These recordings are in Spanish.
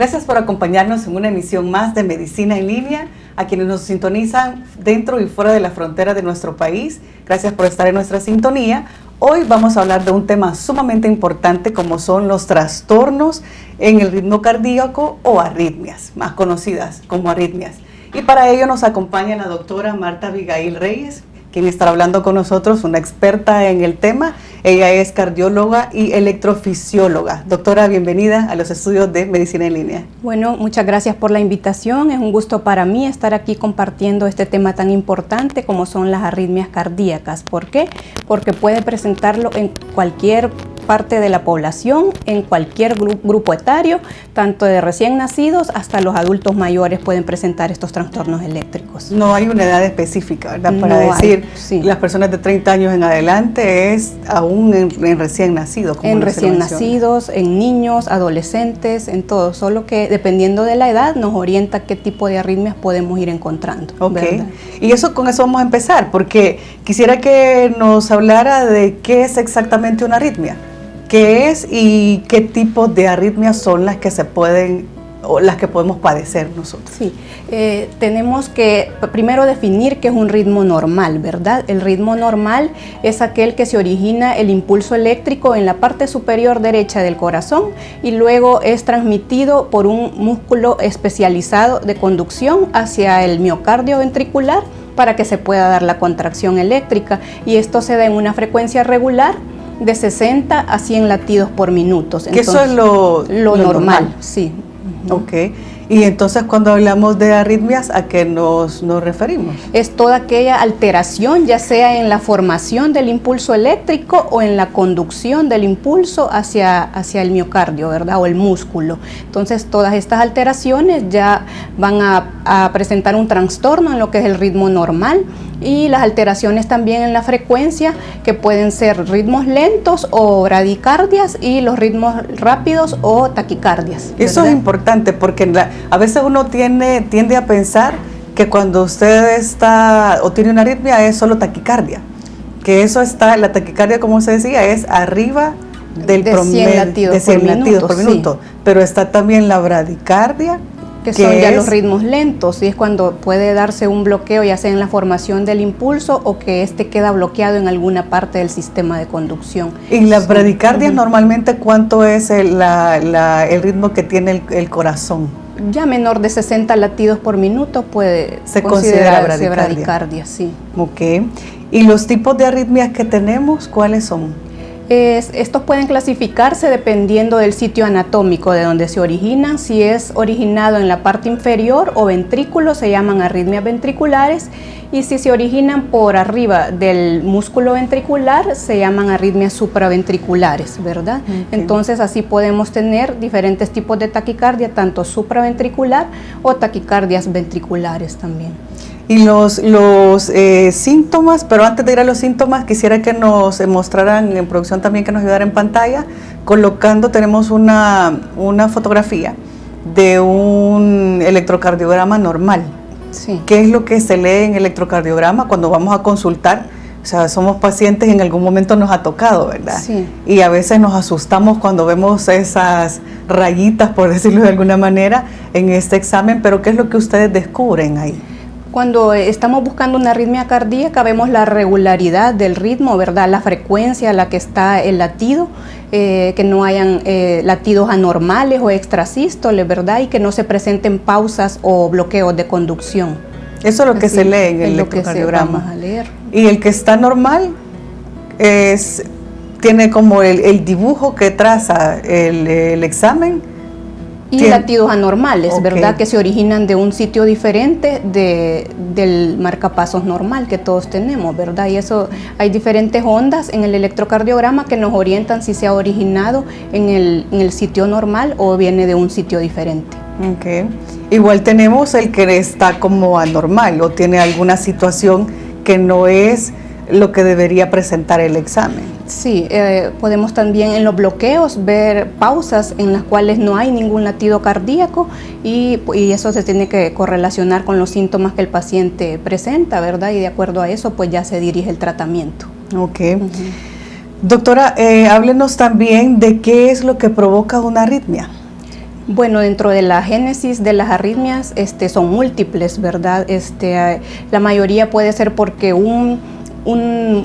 Gracias por acompañarnos en una emisión más de Medicina en Línea, a quienes nos sintonizan dentro y fuera de la frontera de nuestro país. Gracias por estar en nuestra sintonía. Hoy vamos a hablar de un tema sumamente importante como son los trastornos en el ritmo cardíaco o arritmias, más conocidas como arritmias. Y para ello nos acompaña la doctora Marta Abigail Reyes, quien estará hablando con nosotros, una experta en el tema. Ella es cardióloga y electrofisióloga. Doctora, bienvenida a los estudios de Medicina en Línea. Bueno, muchas gracias por la invitación. Es un gusto para mí estar aquí compartiendo este tema tan importante como son las arritmias cardíacas. ¿Por qué? Porque puede presentarlo en cualquier parte de la población, en cualquier grupo etario, tanto de recién nacidos hasta los adultos mayores pueden presentar estos trastornos eléctricos. No hay una edad específica, ¿verdad? Para decir, sí, las personas de 30 años en adelante es aún en recién nacidos. En recién nacidos, en niños, adolescentes, en todo, solo que dependiendo de la edad nos orienta qué tipo de arritmias podemos ir encontrando. Ok, ¿verdad? Y con eso vamos a empezar, porque quisiera que nos hablara de qué es exactamente una arritmia. ¿Qué es y qué tipo de arritmias son las que se pueden o las que podemos padecer nosotros? Sí, tenemos que primero definir qué es un ritmo normal, ¿verdad? El ritmo normal es aquel que se origina el impulso eléctrico en la parte superior derecha del corazón y luego es transmitido por un músculo especializado de conducción hacia el miocardio ventricular para que se pueda dar la contracción eléctrica, y esto se da en una frecuencia regular de 60 a 100 latidos por minuto. Que eso es lo normal. Sí. Ok. Y entonces cuando hablamos de arritmias, ¿a qué nos referimos? Es toda aquella alteración, ya sea en la formación del impulso eléctrico o en la conducción del impulso hacia el miocardio, ¿verdad? O el músculo. Entonces todas estas alteraciones ya van a presentar un trastorno en lo que es el ritmo normal, y las alteraciones también en la frecuencia, que pueden ser ritmos lentos o bradicardias, y los ritmos rápidos o taquicardias, ¿verdad? Eso es importante porque a veces uno tiende a pensar que cuando usted está o tiene una arritmia es solo taquicardia, que eso está, la taquicardia, como se decía, es arriba del promedio de 100 latidos por minuto, sí. Pero está también la bradicardia, que son ya los ritmos lentos, y es cuando puede darse un bloqueo, ya sea en la formación del impulso o que este queda bloqueado en alguna parte del sistema de conducción. ¿Y las bradicardias normalmente cuánto es el ritmo que tiene el corazón? Ya menor de 60 latidos por minuto puede considerarse bradicardia, sí. Ok. ¿Y los tipos de arritmias que tenemos, cuáles son? Estos pueden clasificarse dependiendo del sitio anatómico de donde se originan. Si es originado en la parte inferior o ventrículo, se llaman arritmias ventriculares, y si se originan por arriba del músculo ventricular, se llaman arritmias supraventriculares, ¿verdad? Okay. Entonces así podemos tener diferentes tipos de taquicardia, tanto supraventricular o taquicardias ventriculares también. Y los síntomas, pero antes de ir a los síntomas, quisiera que nos mostraran en producción también, que nos ayudara en pantalla, tenemos una fotografía de un electrocardiograma normal. Sí. ¿Qué es lo que se lee en electrocardiograma cuando vamos a consultar? O sea, somos pacientes, en algún momento nos ha tocado, ¿verdad? Sí. Y a veces nos asustamos cuando vemos esas rayitas, por decirlo de alguna manera, en este examen, pero ¿qué es lo que ustedes descubren ahí? Cuando estamos buscando una arritmia cardíaca, vemos la regularidad del ritmo, ¿verdad? La frecuencia a la que está el latido, que no hayan latidos anormales o extrasístoles, ¿verdad? Y que no se presenten pausas o bloqueos de conducción. Eso es lo que se lee en el electrocardiograma. Vamos a leer. Y el que está normal tiene como el dibujo que traza el examen. Y latidos anormales, okay, ¿verdad? Que se originan de un sitio diferente del marcapasos normal que todos tenemos, ¿verdad? Y eso, hay diferentes ondas en el electrocardiograma que nos orientan si se ha originado en el sitio normal o viene de un sitio diferente. Okay. Igual tenemos el que está como anormal o tiene alguna situación que no es lo que debería presentar el examen. Sí, podemos también en los bloqueos ver pausas en las cuales no hay ningún latido cardíaco, y eso se tiene que correlacionar con los síntomas que el paciente presenta, ¿verdad? Y de acuerdo a eso pues ya se dirige el tratamiento. Ok. Doctora, háblenos también de qué es lo que provoca una arritmia. Bueno, dentro de la génesis de las arritmias son múltiples, ¿verdad? La mayoría puede ser porque un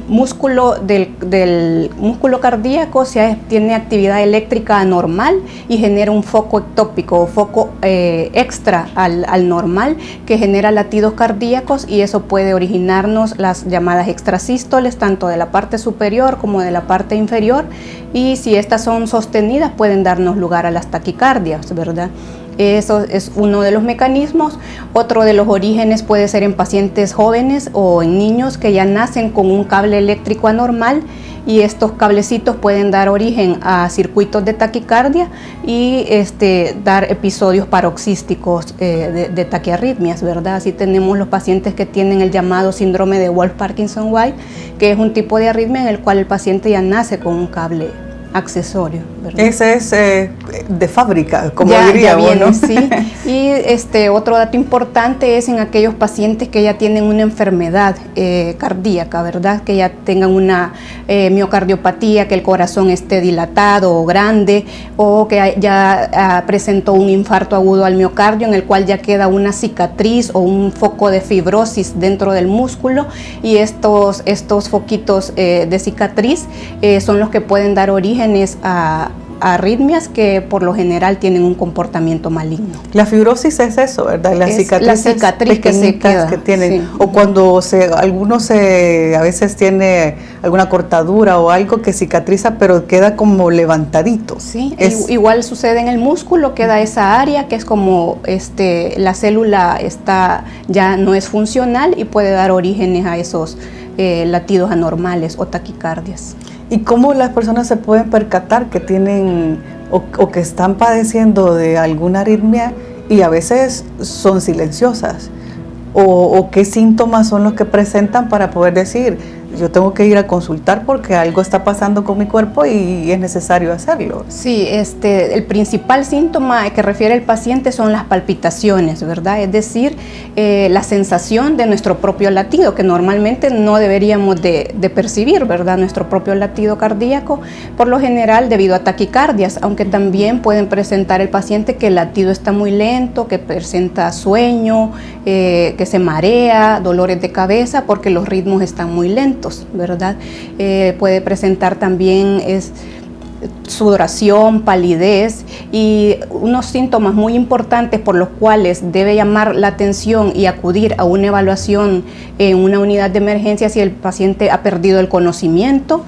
músculo del músculo cardíaco tiene actividad eléctrica anormal y genera un foco ectópico o foco extra al normal que genera latidos cardíacos, y eso puede originarnos las llamadas extrasístoles tanto de la parte superior como de la parte inferior, y si estas son sostenidas pueden darnos lugar a las taquicardias, ¿verdad? Eso es uno de los mecanismos. Otro de los orígenes puede ser en pacientes jóvenes o en niños que ya nacen con un cable eléctrico anormal, y estos cablecitos pueden dar origen a circuitos de taquicardia y dar episodios paroxísticos de taquiarritmias, ¿verdad? Así tenemos los pacientes que tienen el llamado síndrome de Wolff-Parkinson-White, que es un tipo de arritmia en el cual el paciente ya nace con un cable accesorio, ¿verdad? Ese es de fábrica, como ya diría viene, uno. Sí. Y otro dato importante es en aquellos pacientes que ya tienen una enfermedad cardíaca, ¿verdad? Que ya tengan una miocardiopatía, que el corazón esté dilatado o grande, o que ya presentó un infarto agudo al miocardio en el cual ya queda una cicatriz o un foco de fibrosis dentro del músculo, y estos foquitos de cicatriz son los que pueden dar origen a arritmias que por lo general tienen un comportamiento maligno. La fibrosis es eso, ¿verdad? La cicatriz que se queda, que tienen, sí. O cuando a veces tiene alguna cortadura o algo que cicatriza, pero queda como levantadito. Sí, igual sucede en el músculo, queda esa área que es como la célula ya no es funcional y puede dar orígenes a esos latidos anormales o taquicardias. ¿Y cómo las personas se pueden percatar que tienen o que están padeciendo de alguna arritmia y a veces son silenciosas? ¿O qué síntomas son los que presentan para poder decir, yo tengo que ir a consultar porque algo está pasando con mi cuerpo y es necesario hacerlo? Sí, el principal síntoma que refiere el paciente son las palpitaciones, ¿verdad? Es decir, la sensación de nuestro propio latido, que normalmente no deberíamos de percibir, ¿verdad? Nuestro propio latido cardíaco, por lo general debido a taquicardias, aunque también pueden presentar el paciente que el latido está muy lento, que presenta sueño, que se marea, dolores de cabeza porque los ritmos están muy lentos, ¿verdad? Puede presentar también sudoración, palidez, y unos síntomas muy importantes por los cuales debe llamar la atención y acudir a una evaluación en una unidad de emergencia si el paciente ha perdido el conocimiento,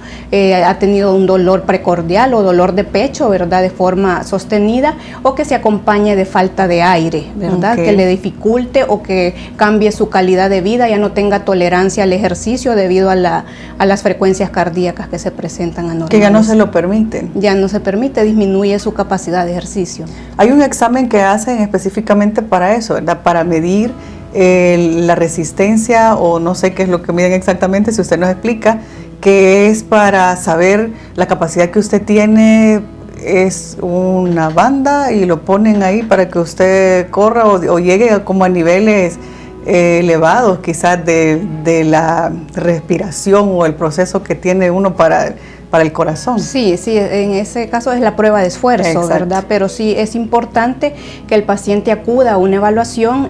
ha tenido un dolor precordial o dolor de pecho, ¿verdad? De forma sostenida, o que se acompañe de falta de aire, ¿verdad? Okay. Que le dificulte o que cambie su calidad de vida, ya no tenga tolerancia al ejercicio debido a las frecuencias cardíacas que se presentan anormales. Que ya no se lo permiten. Ya no se permite, disminuye su capacidad de ejercicio. Hay un examen que hacen específicamente para eso, ¿verdad? Para medir la resistencia, o no sé qué es lo que miden exactamente, si usted nos explica, que es para saber la capacidad que usted tiene. Es una banda y lo ponen ahí para que usted corra o llegue como a niveles elevados quizás de la respiración o el proceso que tiene uno para el corazón. Sí, en ese caso es la prueba de esfuerzo, exacto, ¿verdad? Pero sí es importante que el paciente acuda a una evaluación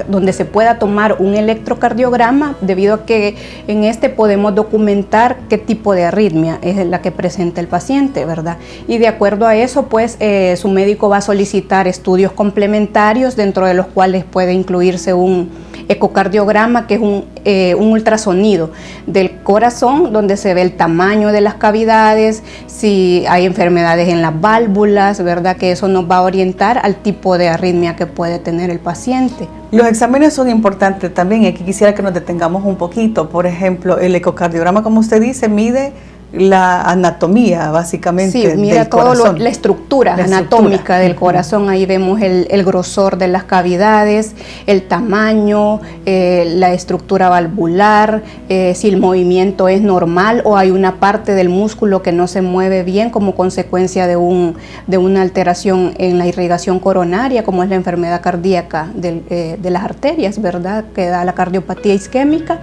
donde se pueda tomar un electrocardiograma, debido a que en podemos documentar qué tipo de arritmia es la que presenta el paciente, ¿verdad? Y de acuerdo a eso, pues su médico va a solicitar estudios complementarios, dentro de los cuales puede incluirse un ecocardiograma, que es un ultrasonido del corazón, donde se ve el tamaño de las cavidades, si hay enfermedades en las válvulas, ¿verdad? Que eso nos va a orientar al tipo de arritmia que puede tener el paciente. Los exámenes son importantes también, y aquí quisiera que nos detengamos un poquito. Por ejemplo, el ecocardiograma, como usted dice, mide la anatomía básicamente. Sí, mira toda la estructura anatómica del corazón. Ahí vemos el grosor de las cavidades, el tamaño, la estructura valvular, si el movimiento es normal o hay una parte del músculo que no se mueve bien como consecuencia de una alteración en la irrigación coronaria, como es la enfermedad cardíaca de las arterias, ¿verdad? Que da la cardiopatía isquémica.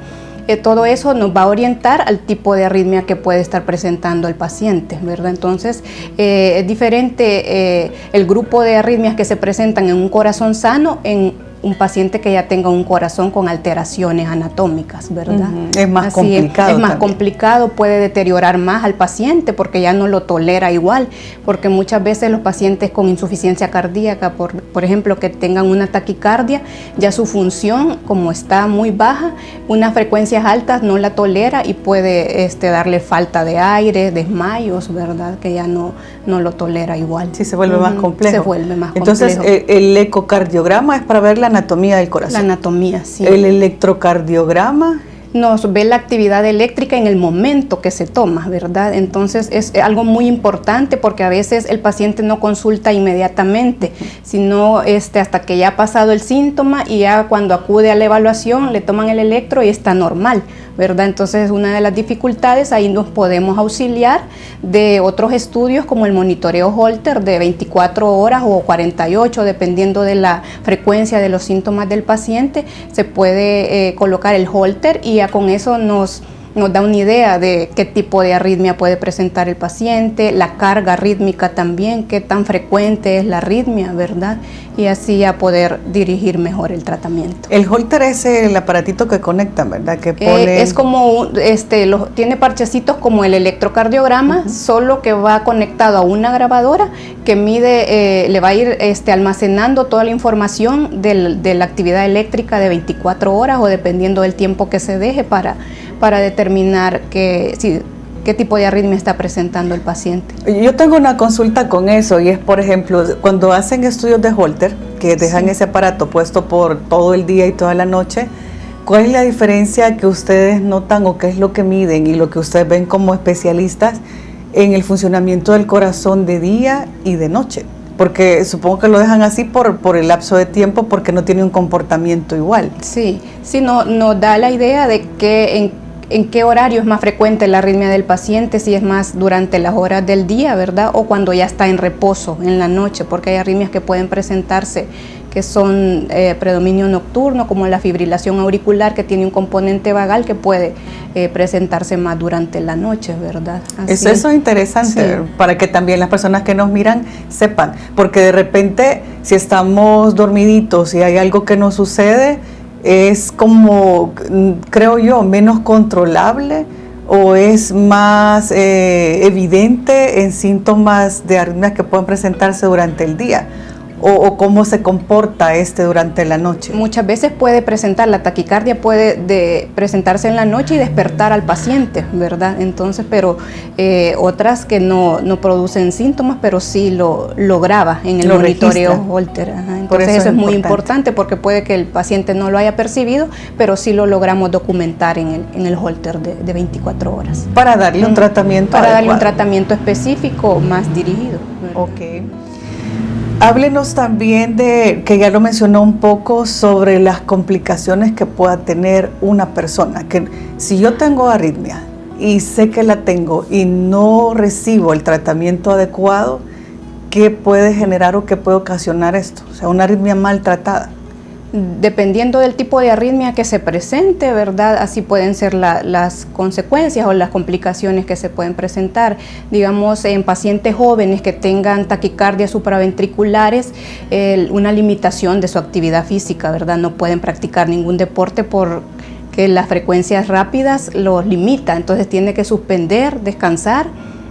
todo eso nos va a orientar al tipo de arritmia que puede estar presentando el paciente, ¿verdad? Entonces, es diferente el grupo de arritmias que se presentan en un corazón sano en un paciente que ya tenga un corazón con alteraciones anatómicas, ¿verdad? Es más complicado. Es más complicado, puede deteriorar más al paciente porque ya no lo tolera igual, porque muchas veces los pacientes con insuficiencia cardíaca, por ejemplo, que tengan una taquicardia, ya su función, como está muy baja, unas frecuencias altas no la tolera y puede darle falta de aire, desmayos, ¿verdad? Que ya no lo tolera igual. Sí, se vuelve más complejo. Se vuelve más Entonces, complejo. el ecocardiograma es para ver la anatomía del corazón. La anatomía, sí. El electrocardiograma nos ve la actividad eléctrica en el momento que se toma, ¿verdad? Entonces es algo muy importante porque a veces el paciente no consulta inmediatamente, sino hasta que ya ha pasado el síntoma y ya cuando acude a la evaluación le toman el electro y está normal, ¿verdad? Entonces una de las dificultades, ahí nos podemos auxiliar de otros estudios como el monitoreo Holter de 24 horas o 48, dependiendo de la frecuencia de los síntomas del paciente, se puede colocar el Holter y ya con eso nos da una idea de qué tipo de arritmia puede presentar el paciente, la carga rítmica también, qué tan frecuente es la arritmia, ¿verdad? Y así ya poder dirigir mejor el tratamiento. El Holter es el aparatito que conectan, ¿verdad? Que pone... Es como, tiene parchecitos como el electrocardiograma, solo que va conectado a una grabadora que mide, le va a ir almacenando toda la información de la actividad eléctrica de 24 horas o dependiendo del tiempo que se deje para determinar qué tipo de arritmia está presentando el paciente. Yo tengo una consulta con eso y es, por ejemplo, cuando hacen estudios de Holter, que dejan ese aparato puesto por todo el día y toda la noche, ¿cuál es la diferencia que ustedes notan o qué es lo que miden y lo que ustedes ven como especialistas en el funcionamiento del corazón de día y de noche? Porque supongo que lo dejan así por el lapso de tiempo porque no tiene un comportamiento igual. Sí, nos da la idea de que en qué horario es más frecuente la arritmia del paciente, si es más durante las horas del día, ¿verdad? O cuando ya está en reposo, en la noche, porque hay arritmias que pueden presentarse que son predominio nocturno, como la fibrilación auricular, que tiene un componente vagal que puede presentarse más durante la noche, ¿verdad? Eso es interesante, sí, para que también las personas que nos miran sepan, porque de repente si estamos dormiditos y hay algo que nos sucede, es como, creo yo, menos controlable o es más evidente en síntomas de arritmias que pueden presentarse durante el día. O cómo se comporta durante la noche. Muchas veces puede presentar, la taquicardia puede presentarse en la noche y despertar al paciente, ¿verdad? Entonces, pero otras que no producen síntomas, pero sí lo graba en el monitoreo Holter. Entonces eso es muy importante porque puede que el paciente no lo haya percibido, pero sí lo logramos documentar en el Holter de 24 horas. Para darle un tratamiento Para adecuado. Darle un tratamiento específico más dirigido, ¿verdad? Ok. Háblenos también que ya lo mencionó un poco, sobre las complicaciones que pueda tener una persona. Que si yo tengo arritmia y sé que la tengo y no recibo el tratamiento adecuado, ¿qué puede generar o qué puede ocasionar esto? O sea, una arritmia maltratada. Dependiendo del tipo de arritmia que se presente, ¿verdad? Así pueden ser las consecuencias o las complicaciones que se pueden presentar. Digamos, en pacientes jóvenes que tengan taquicardias supraventriculares, una limitación de su actividad física, ¿verdad? No pueden practicar ningún deporte porque las frecuencias rápidas los limita, entonces tiene que suspender, descansar.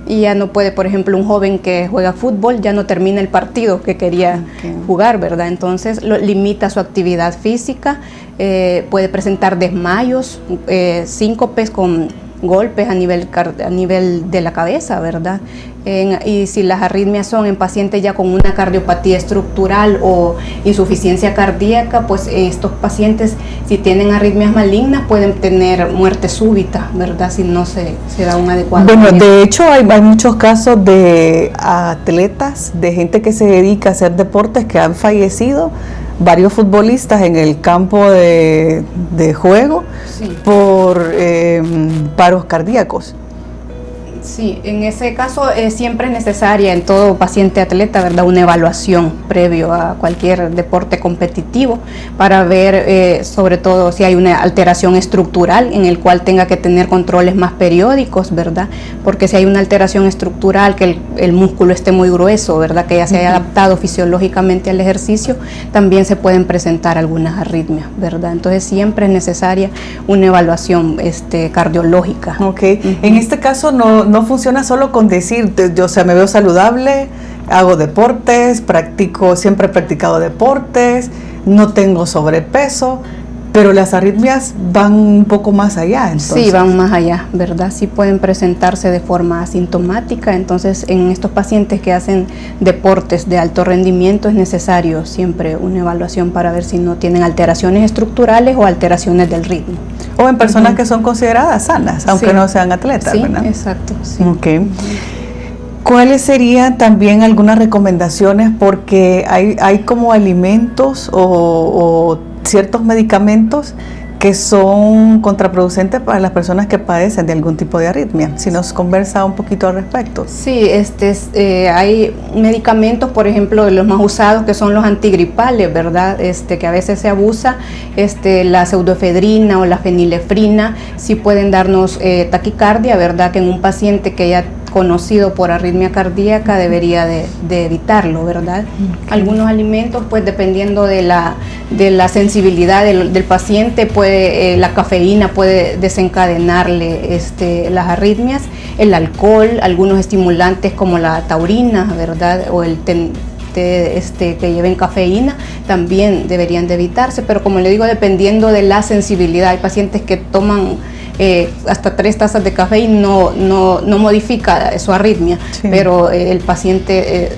Y ya no puede, por ejemplo, un joven que juega fútbol ya no termina el partido que quería jugar, ¿verdad? Entonces limita su actividad física, puede presentar desmayos, síncopes con golpes a nivel de la cabeza, ¿verdad? Y si las arritmias son en pacientes ya con una cardiopatía estructural o insuficiencia cardíaca, pues estos pacientes, si tienen arritmias malignas, pueden tener muerte súbita, ¿verdad? Si no se da un adecuado manejo. De hecho, hay muchos casos de atletas, de gente que se dedica a hacer deportes que han fallecido, varios futbolistas en el campo de juego, sí, por paros cardíacos. Sí, en ese caso siempre es necesaria en todo paciente atleta, ¿verdad?, una evaluación previo a cualquier deporte competitivo para ver sobre todo si hay una alteración estructural en el cual tenga que tener controles más periódicos, ¿verdad? Porque si hay una alteración estructural, que el músculo esté muy grueso, ¿verdad?, que ya se haya adaptado fisiológicamente al ejercicio, también se pueden presentar algunas arritmias, ¿verdad? Entonces siempre es necesaria una evaluación cardiológica. Ok, en este caso no funciona solo con decir, yo, o sea, me veo saludable, hago deportes, siempre he practicado deportes, no tengo sobrepeso, pero las arritmias van un poco más allá. Entonces. Sí, van más allá, ¿verdad? Sí pueden presentarse de forma asintomática, entonces en estos pacientes que hacen deportes de alto rendimiento es necesario siempre una evaluación para ver si no tienen alteraciones estructurales o alteraciones del ritmo. O en personas que son consideradas sanas, aunque no sean atletas, sí, ¿verdad? Exacto, sí. Okay. ¿Cuáles serían también algunas recomendaciones? Porque hay como alimentos o ciertos medicamentos que son contraproducentes para las personas que padecen de algún tipo de arritmia. Si nos conversa un poquito al respecto. Sí, hay medicamentos, por ejemplo, los más usados que son los antigripales, ¿verdad? Que a veces se abusa, la pseudoefedrina o la fenilefrina, sí pueden darnos taquicardia, ¿verdad? Que en un paciente que ya conocido por arritmia cardíaca debería de evitarlo, ¿verdad? Okay. Algunos alimentos, pues dependiendo de la sensibilidad del paciente, la cafeína puede desencadenarle las arritmias, el alcohol, algunos estimulantes como la taurina, ¿verdad? O el que lleven cafeína también deberían de evitarse, pero como le digo, dependiendo de la sensibilidad. Hay pacientes que toman hasta 3 tazas de café y no modifica su arritmia, sí. Pero el paciente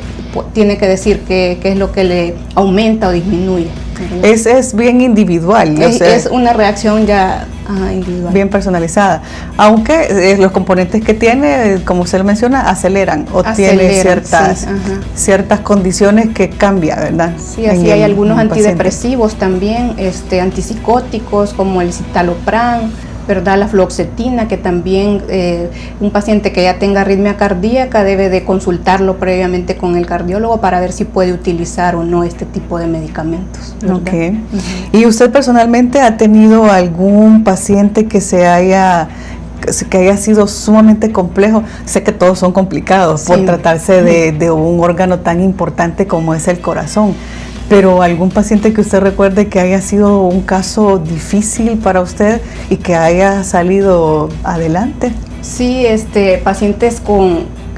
tiene que decir qué es lo que le aumenta o disminuye. Es bien individual. Es una reacción ya individual. Bien personalizada. Aunque los componentes que tiene, como usted lo menciona, aceleran tiene ciertas condiciones que cambian, ¿verdad? Sí, así hay algunos antidepresivos también, antipsicóticos como el citalopram, ¿verdad? La fluoxetina, que también un paciente que ya tenga arritmia cardíaca debe de consultarlo previamente con el cardiólogo para ver si puede utilizar o no este tipo de medicamentos, ¿verdad? Okay. ¿Y usted personalmente ha tenido algún paciente que haya sido sumamente complejo? Sé que todos son complicados por tratarse de un órgano tan importante como es el corazón. Pero algún paciente que usted recuerde que haya sido un caso difícil para usted y que haya salido adelante. Sí, pacientes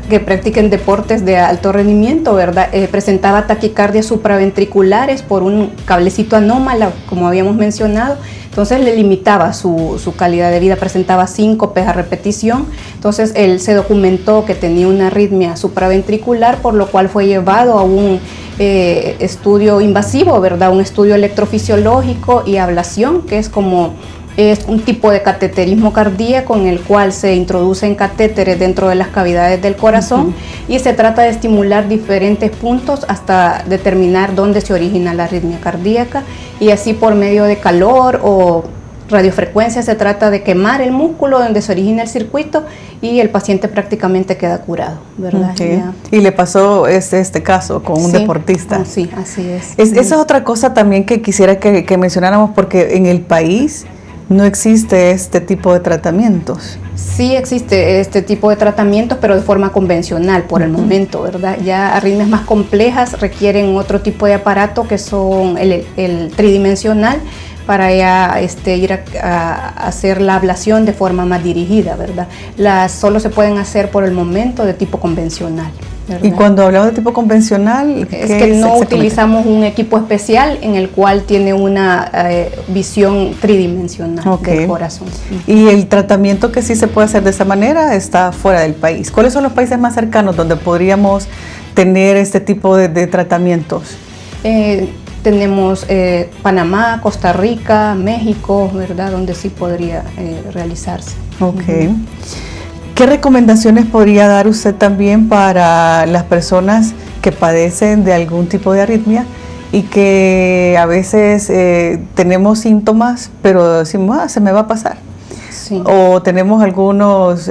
que practiquen deportes de alto rendimiento, ¿verdad? Presentaba taquicardias supraventriculares por un cablecito anómalo, como habíamos mencionado. Entonces le limitaba su calidad de vida, presentaba síncopes a repetición. Entonces él se documentó que tenía una arritmia supraventricular, por lo cual fue llevado a un estudio invasivo, ¿verdad? Un estudio electrofisiológico y ablación, que es un tipo de cateterismo cardíaco en el cual se introducen catéteres dentro de las cavidades del corazón y se trata de estimular diferentes puntos hasta determinar dónde se origina la arritmia cardíaca, y así por medio de calor o radiofrecuencia se trata de quemar el músculo donde se origina el circuito y el paciente prácticamente queda curado, ¿verdad? Okay. Y le pasó este caso con un deportista. Sí, así es. Esa es otra cosa también que quisiera que mencionáramos, porque en el país no existe este tipo de tratamientos. Sí existe este tipo de tratamientos, pero de forma convencional por el momento, ¿verdad? Ya arritmias más complejas requieren otro tipo de aparato que son el tridimensional, para ya ir a hacer la ablación de forma más dirigida, ¿verdad? Solo se pueden hacer por el momento de tipo convencional, ¿verdad? Y cuando hablamos de tipo convencional, es que no utilizamos un equipo especial en el cual tiene una visión tridimensional del corazón. Y el tratamiento que sí se puede hacer de esa manera está fuera del país. ¿Cuáles son los países más cercanos donde podríamos tener este tipo de tratamientos? Tenemos Panamá, Costa Rica, México, ¿verdad? Donde sí podría realizarse. Ok. ¿Qué recomendaciones podría dar usted también para las personas que padecen de algún tipo de arritmia y que a veces tenemos síntomas, pero decimos, se me va a pasar? Sí. O tenemos algunos,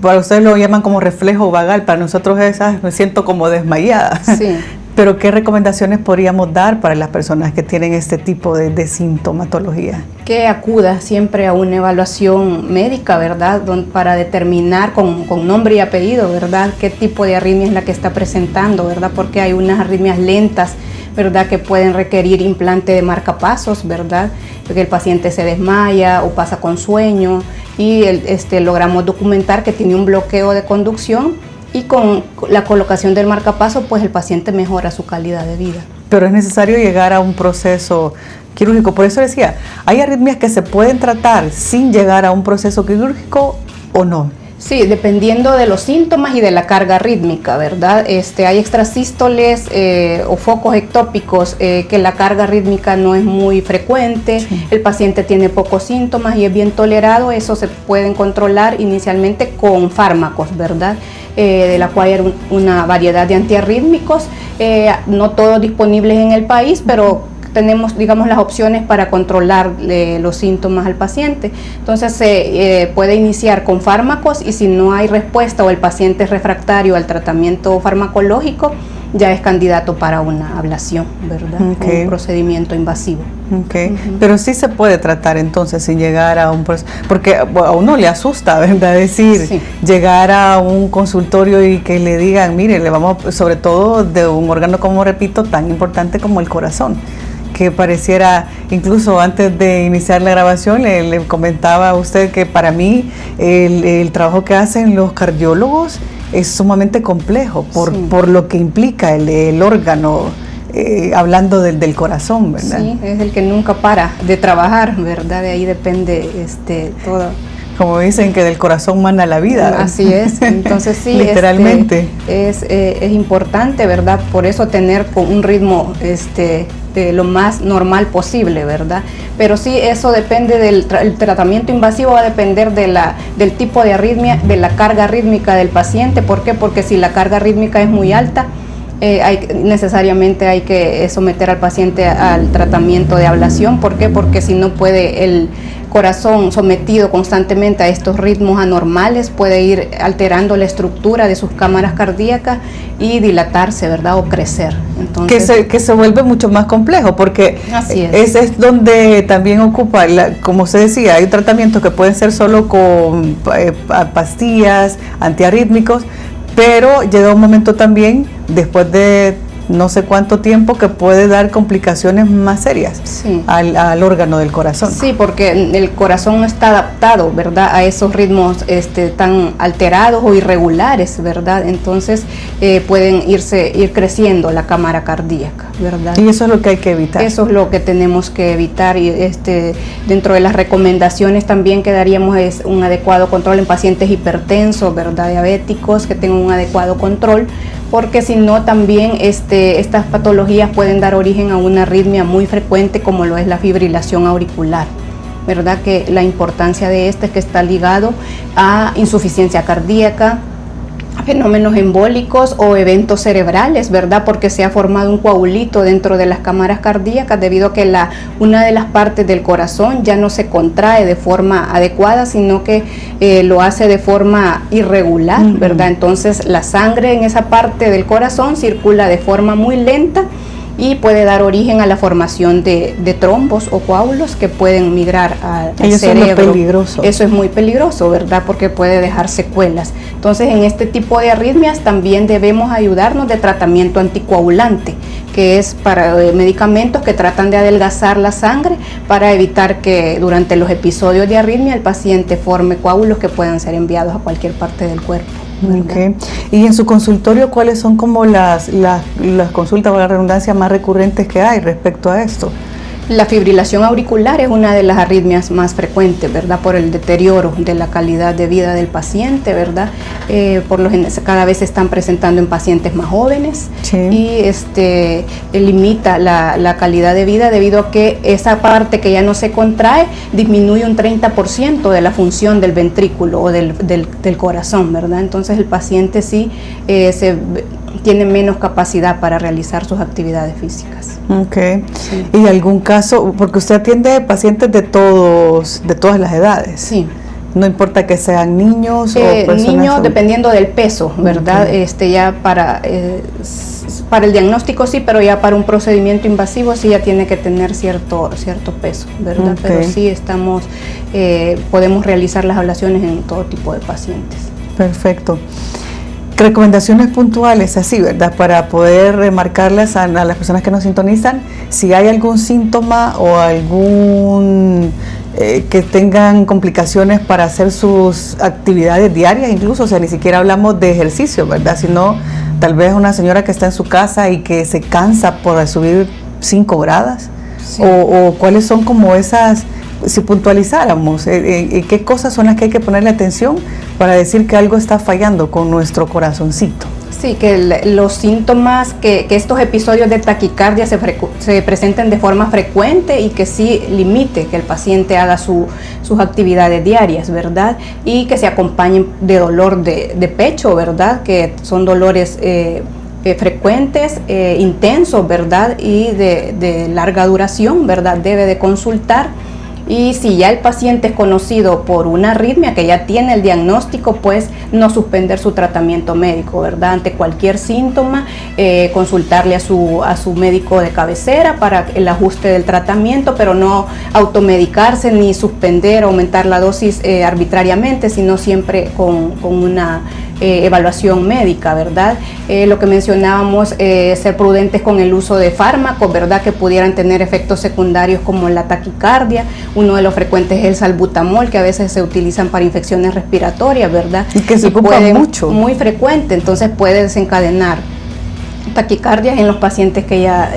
para ustedes lo llaman como reflejo vagal, para nosotros esas me siento como desmayada. Sí. Pero ¿qué recomendaciones podríamos dar para las personas que tienen este tipo de sintomatología? Que acuda siempre a una evaluación médica, ¿verdad? Para determinar con nombre y apellido, ¿verdad? Qué tipo de arritmia es la que está presentando, ¿verdad? Porque hay unas arritmias lentas, ¿verdad? Que pueden requerir implante de marcapasos, ¿verdad? Porque el paciente se desmaya o pasa con sueño y logramos documentar que tiene un bloqueo de conducción. Y con la colocación del marcapaso, pues el paciente mejora su calidad de vida. Pero es necesario llegar a un proceso quirúrgico. Por eso decía, ¿hay arritmias que se pueden tratar sin llegar a un proceso quirúrgico o no? Sí, dependiendo de los síntomas y de la carga rítmica, ¿verdad? Hay extrasístoles o focos ectópicos que la carga rítmica no es muy frecuente, sí. El paciente tiene pocos síntomas y es bien tolerado. Eso se pueden controlar inicialmente con fármacos, ¿verdad? De la cual hay una variedad de antiarrítmicos, no todos disponibles en el país, pero tenemos, digamos, las opciones para controlar los síntomas al paciente. Entonces se puede iniciar con fármacos y si no hay respuesta o el paciente es refractario al tratamiento farmacológico, ya es candidato para una ablación, ¿verdad? Okay. Un procedimiento invasivo. Okay. Pero sí se puede tratar entonces sin llegar a un proceso, porque a uno le asusta, ¿verdad? Decir, sí. Llegar a un consultorio y que le digan, mire, le vamos, sobre todo de un órgano, como repito, tan importante como el corazón, que pareciera, incluso antes de iniciar la grabación, le comentaba a usted que para mí el trabajo que hacen los cardiólogos es sumamente complejo por lo que implica el órgano, hablando del corazón, ¿verdad? Sí, es el que nunca para de trabajar, ¿verdad? De ahí depende todo. Como dicen que del corazón mana la vida. Así es, entonces sí, literalmente. Es importante, ¿verdad? Por eso tener un ritmo lo más normal posible, ¿verdad? Pero sí, eso depende el tratamiento invasivo, va a depender del tipo de arritmia, de la carga rítmica del paciente. ¿Por qué? Porque si la carga rítmica es muy alta, necesariamente hay que someter al paciente al tratamiento de ablación. ¿Por qué? Porque si no puede el corazón sometido constantemente a estos ritmos anormales, puede ir alterando la estructura de sus cámaras cardíacas y dilatarse, ¿verdad? O crecer. Entonces, que se vuelve mucho más complejo, porque así es. Ese es donde también ocupa, como se decía, hay tratamientos que pueden ser solo con pastillas, antiarrítmicos, pero llega un momento también, después de no sé cuánto tiempo, que puede dar complicaciones más serias, sí, al órgano del corazón. Sí, porque el corazón no está adaptado, ¿verdad?, a esos ritmos tan alterados o irregulares, ¿verdad? Entonces pueden ir creciendo la cámara cardíaca, ¿verdad? Y eso es lo que hay que evitar. Eso es lo que tenemos que evitar, y dentro de las recomendaciones también que daríamos es un adecuado control en pacientes hipertensos, ¿verdad?, diabéticos, que tengan un adecuado control, porque si no también estas patologías pueden dar origen a una arritmia muy frecuente como lo es la fibrilación auricular, ¿verdad? Que la importancia de es que está ligado a insuficiencia cardíaca, fenómenos embólicos o eventos cerebrales, ¿verdad? Porque se ha formado un coagulito dentro de las cámaras cardíacas debido a que una de las partes del corazón ya no se contrae de forma adecuada, sino que lo hace de forma irregular, ¿verdad? Entonces la sangre en esa parte del corazón circula de forma muy lenta y puede dar origen a la formación de trombos o coágulos que pueden migrar al cerebro. Eso es muy peligroso. Eso es muy peligroso, ¿verdad? Porque puede dejar secuelas. Entonces, en este tipo de arritmias también debemos ayudarnos de tratamiento anticoagulante, que es para medicamentos que tratan de adelgazar la sangre para evitar que durante los episodios de arritmia el paciente forme coágulos que puedan ser enviados a cualquier parte del cuerpo. Okay. Y en su consultorio, ¿cuáles son como las consultas, para la redundancia, más recurrentes que hay respecto a esto? La fibrilación auricular es una de las arritmias más frecuentes, ¿verdad? Por el deterioro de la calidad de vida del paciente, ¿verdad? Por lo general, cada vez se están presentando en pacientes más jóvenes, sí, y limita la calidad de vida debido a que esa parte que ya no se contrae disminuye un 30% de la función del ventrículo o del corazón, ¿verdad? Entonces el paciente sí tiene menos capacidad para realizar sus actividades físicas. Okay. Sí. ¿Y algún caso, porque usted atiende pacientes de todas las edades? Sí. No importa que sean niños o personas. Niños dependiendo del peso, ¿verdad? Okay. Ya para el diagnóstico sí, pero ya para un procedimiento invasivo sí ya tiene que tener cierto peso, ¿verdad? Okay. Pero sí podemos realizar las ablaciones en todo tipo de pacientes. Perfecto. Recomendaciones puntuales así, ¿verdad? Para poder remarcarles a las personas que nos sintonizan, si hay algún síntoma o algún que tengan complicaciones para hacer sus actividades diarias, incluso, o sea, ni siquiera hablamos de ejercicio, ¿verdad? Sino tal vez una señora que está en su casa y que se cansa por subir 5 gradas, sí. o cuáles son como esas, si puntualizáramos, qué cosas son las que hay que ponerle atención para decir que algo está fallando con nuestro corazoncito. Sí, que los síntomas, que estos episodios de taquicardia se presenten de forma frecuente y que sí limite que el paciente haga sus actividades diarias, ¿verdad? Y que se acompañen de dolor de pecho, ¿verdad? Que son dolores frecuentes, intensos, ¿verdad? Y de larga duración, ¿verdad? Debe de consultar. Y si ya el paciente es conocido por una arritmia, que ya tiene el diagnóstico, pues no suspender su tratamiento médico, ¿verdad? Ante cualquier síntoma, consultarle a su médico de cabecera para el ajuste del tratamiento, pero no automedicarse ni suspender o aumentar la dosis arbitrariamente, sino siempre con una evaluación médica, ¿verdad? Lo que mencionábamos, ser prudentes con el uso de fármacos, ¿verdad? Que pudieran tener efectos secundarios como la taquicardia. Uno de los frecuentes es el salbutamol, que a veces se utilizan para infecciones respiratorias, ¿verdad? Y que se ocupa mucho. Muy frecuente, entonces puede desencadenar taquicardias en los pacientes que ya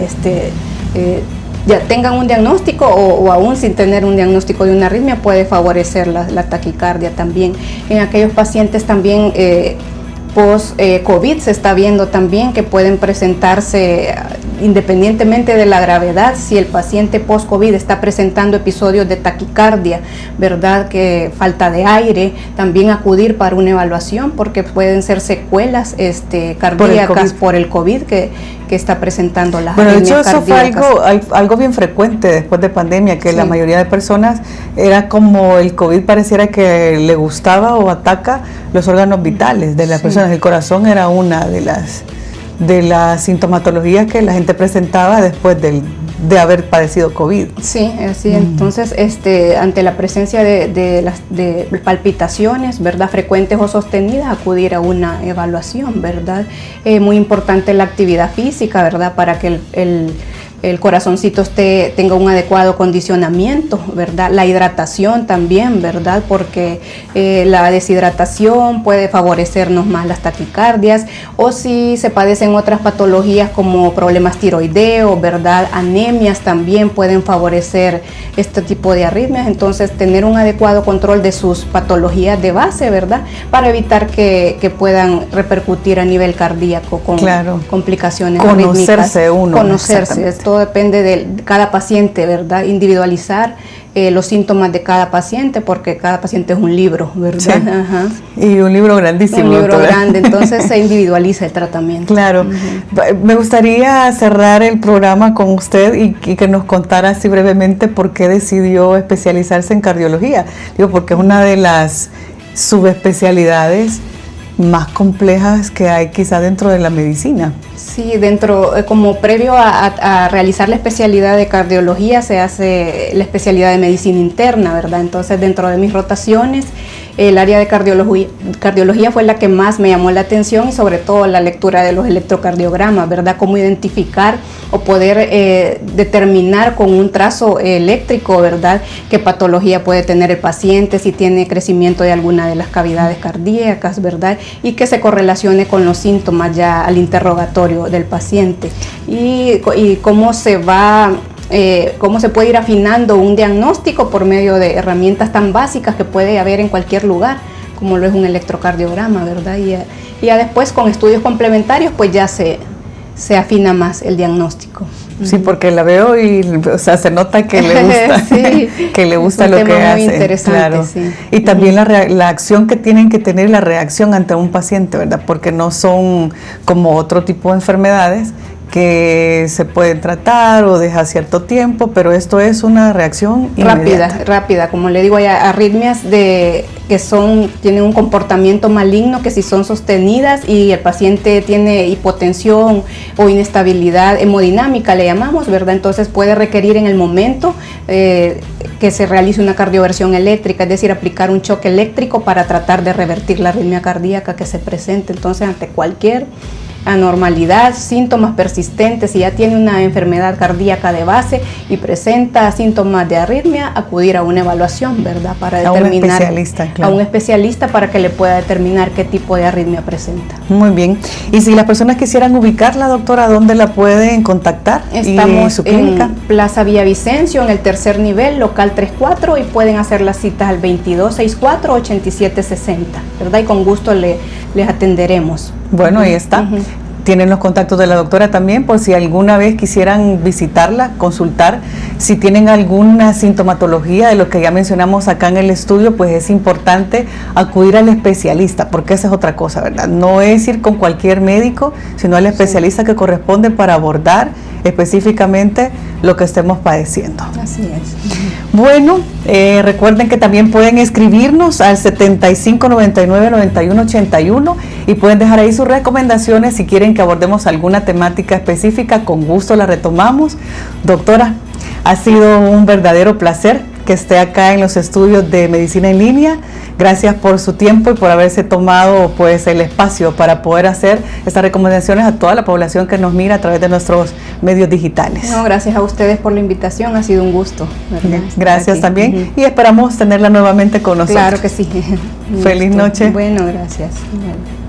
tengan un diagnóstico o aún sin tener un diagnóstico de una arritmia, puede favorecer la taquicardia también. En aquellos pacientes también post-COVID se está viendo también que pueden presentarse, independientemente de la gravedad, si el paciente post-COVID está presentando episodios de taquicardia, ¿verdad? Que falta de aire, también acudir para una evaluación porque pueden ser secuelas cardíacas por el COVID que está presentando las arritmias cardíacas. Bueno, de hecho eso fue algo bien frecuente después de pandemia, que sí. La mayoría de personas era como el COVID pareciera que le gustaba o ataca los órganos vitales de las sí. personas. El corazón era una de las sintomatologías que la gente presentaba después de haber padecido COVID. Sí, así. Entonces, ante la presencia de palpitaciones, ¿verdad? Frecuentes o sostenidas, acudir a una evaluación, ¿verdad? Muy importante la actividad física, ¿verdad? Para que el corazoncito tenga un adecuado condicionamiento, ¿verdad? La hidratación también, ¿verdad? Porque la deshidratación puede favorecernos más las taquicardias, o si se padecen otras patologías como problemas tiroideos, ¿verdad? Anemias también pueden favorecer este tipo de arritmias. Entonces, tener un adecuado control de sus patologías de base, ¿verdad? Para evitar que puedan repercutir a nivel cardíaco con complicaciones arrítmicas. Conocerse. Todo depende de cada paciente, ¿verdad? Individualizar los síntomas de cada paciente, porque cada paciente es un libro, ¿verdad? Sí. Ajá. Y un libro grandísimo. Un libro grande, entonces se individualiza el tratamiento. Claro. Me gustaría cerrar el programa con usted y que nos contara así brevemente por qué decidió especializarse en cardiología. Digo, porque es una de las subespecialidades más complejas que hay quizá dentro de la medicina. Sí, como previo a realizar la especialidad de cardiología se hace la especialidad de medicina interna, ¿verdad? Entonces, dentro de mis rotaciones, el área de cardiología fue la que más me llamó la atención, y sobre todo la lectura de los electrocardiogramas, ¿verdad? Cómo identificar o poder determinar con un trazo eléctrico, ¿verdad? Qué patología puede tener el paciente, si tiene crecimiento de alguna de las cavidades cardíacas, ¿verdad? Y que se correlacione con los síntomas ya al interrogatorio del paciente. Y cómo se puede ir afinando un diagnóstico por medio de herramientas tan básicas que puede haber en cualquier lugar, como lo es un electrocardiograma, ¿verdad? Y ya después, con estudios complementarios, pues ya se afina más el diagnóstico. Sí, porque la veo y, o sea, se nota que le gusta, sí, que le gusta lo que hace. Muy interesante, claro. Sí. Y también la acción que tienen que tener, la reacción ante un paciente, ¿verdad? Porque no son como otro tipo de enfermedades que se pueden tratar o deja cierto tiempo, pero esto es una reacción inmediata. Rápida. Como le digo, hay arritmias que tienen un comportamiento maligno que si son sostenidas y el paciente tiene hipotensión o inestabilidad hemodinámica, le llamamos, ¿verdad? Entonces puede requerir en el momento que se realice una cardioversión eléctrica, es decir, aplicar un choque eléctrico para tratar de revertir la arritmia cardíaca que se presente. Entonces, ante cualquier anormalidad, síntomas persistentes, si ya tiene una enfermedad cardíaca de base y presenta síntomas de arritmia, acudir a una evaluación, ¿verdad? Para determinar a un especialista para que le pueda determinar qué tipo de arritmia presenta. Muy bien. Y si las personas quisieran ubicarla, doctora, ¿dónde la pueden contactar? Estamos en Plaza Villavicencio, en el tercer nivel, local 34, y pueden hacer las citas al 2264-8760, ¿verdad? Y con gusto les atenderemos. Bueno, ahí está. Tienen los contactos de la doctora también, por si alguna vez quisieran visitarla, consultar. Si tienen alguna sintomatología de lo que ya mencionamos acá en el estudio, pues es importante acudir al especialista, porque esa es otra cosa, ¿verdad? No es ir con cualquier médico, sino al especialista que corresponde para abordar específicamente lo que estemos padeciendo. Así es. Bueno, recuerden que también pueden escribirnos al 7599-9181 y pueden dejar ahí sus recomendaciones si quieren que abordemos alguna temática específica. Con gusto la retomamos. Doctora, ha sido un verdadero placer que esté acá en los estudios de Medicina en Línea. Gracias por su tiempo y por haberse tomado pues el espacio para poder hacer estas recomendaciones a toda la población que nos mira a través de nuestros medios digitales. No, gracias a ustedes por la invitación, ha sido un gusto, ¿verdad? Gracias también y esperamos tenerla nuevamente con nosotros. Claro que sí. Feliz noche. Bueno, gracias. Bueno.